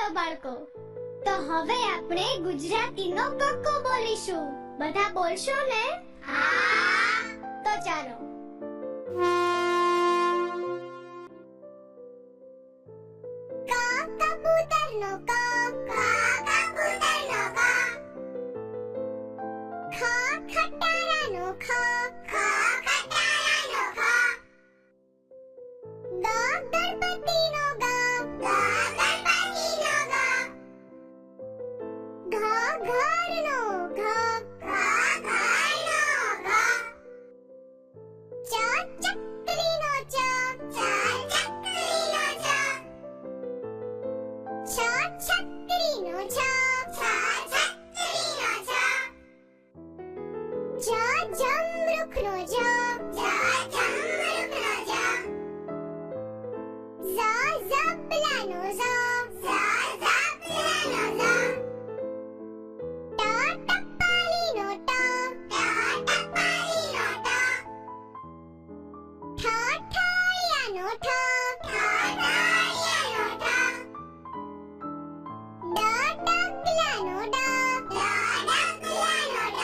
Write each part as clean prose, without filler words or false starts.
ચાલો બાળકો, તો હવે આપણે ગુજરાતીનો કક્કો બોલીશું. બધા બોલશો ને? હા. તો ચાલો. ક કબૂતરનો ક, કબૂતરનો ક. ખ ખટારાનો ખ, ખટારાનો ખ. ગ ગણપતિનો ગ, ગણપતિનો ગ. ઘ ઘરનો ઘ, ઘરનો ઘ. ચ ચકરીનો ચ, ચકરીનો ચ. છ છત્રીનો છ, છત્રીનો છ. જ જમરૂખનો જ, જમરૂખનો જ. ઝ ઝબલાનો ઝ, ઝબલાનો ઝ. ટ ટપાલીનો ટ, ટપાલીનો ટ. ઠ ઠાળિયાનો ઠ, ઠાળિયાનો ઠ. ડ ડગલાનો ડ, ડગલાનો ડ.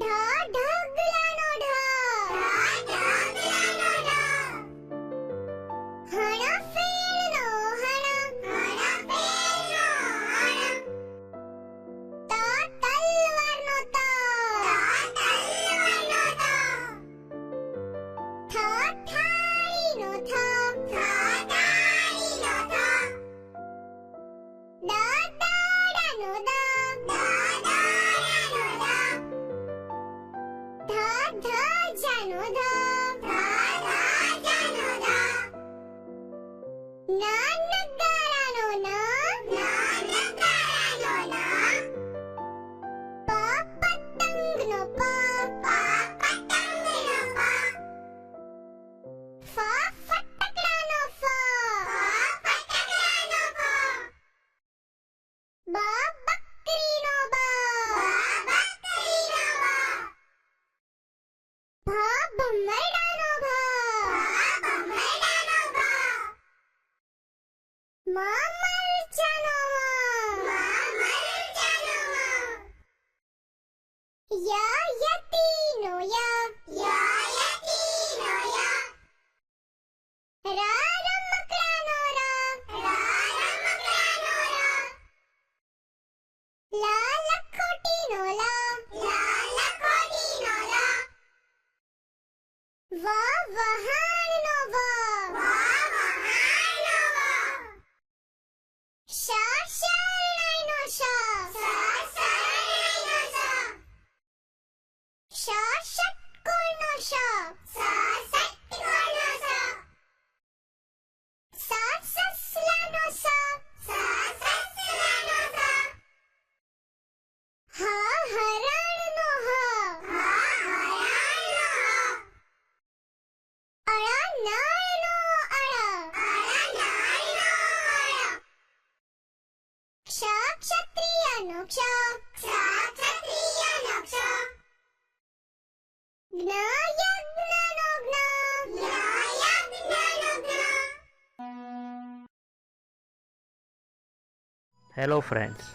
ઢ ઢગલાનો ઢ, ઢગલાનો ઢ. હણફેરનો હણ, હણફેરનો હણ. ત તલવારનો ત, તલવારનો ત. થ થાળીનો થ, થાળીનો થ. દ દાડાનો દ, દાડાનો દ. ધ ધજાનો ધ, ધજાનો ધ. ન નગારાનો ન, નગારાનો ન. પ પતંગનો પ, પતંગનો પ. ફ ફટકડાનો ફ, ફટકડાનો ફ. બ બકરીનો બ, બકરીનો બ. ભ ભમરડાનો ભ, ભમરડાનો ભ. મ મરચાનો મ, મરચાનો મ. ય યતીનો ય, યતીનો ય. ર રમકડાનો ર, રમકડાનો ર. લ લખોટીનો લ, લખોટીનો લ. વ વહાણનો વ, વહાણનો વ. શ શરણાઈનો શ, શરણાઈનો શ. શ ષટકોણનો શ, ષટકોણનો શ. સ સસલાનો સ, સસલાનો સ. હ હરણનો હ, હરણનો હ. અળ નળનો અળ, નળનો અળ. ક્ષ ક્ષત્રિયનો ક્ષ, ક્ષત્રિયનો ક્ષ. જ્ઞ યજ્ઞનો જ્ઞ, યજ્ઞનો જ્ઞ. હેલો ફ્રેન્ડ્સ,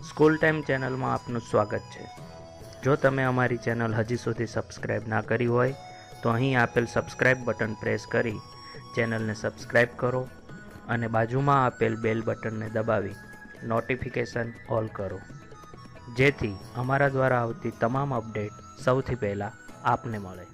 સ્કૂલ ટાઈમ ચેનલમાં આપનું સ્વાગત છે. જો તમે અમારી ચેનલ હજી સુધી સબસ્ક્રાઈબ ના કરી હોય તો અહીં આપેલ સબસ્ક્રાઈબ બટન પ્રેસ કરી ચેનલને સબસ્ક્રાઈબ કરો અને બાજુમાં આપેલ બેલ બટનને દબાવી નોટિફિકેશન ઓલ કરો, જેથી અમારા દ્વારા આવતી તમામ અપડેટ સૌથી પહેલાં આપને મળે.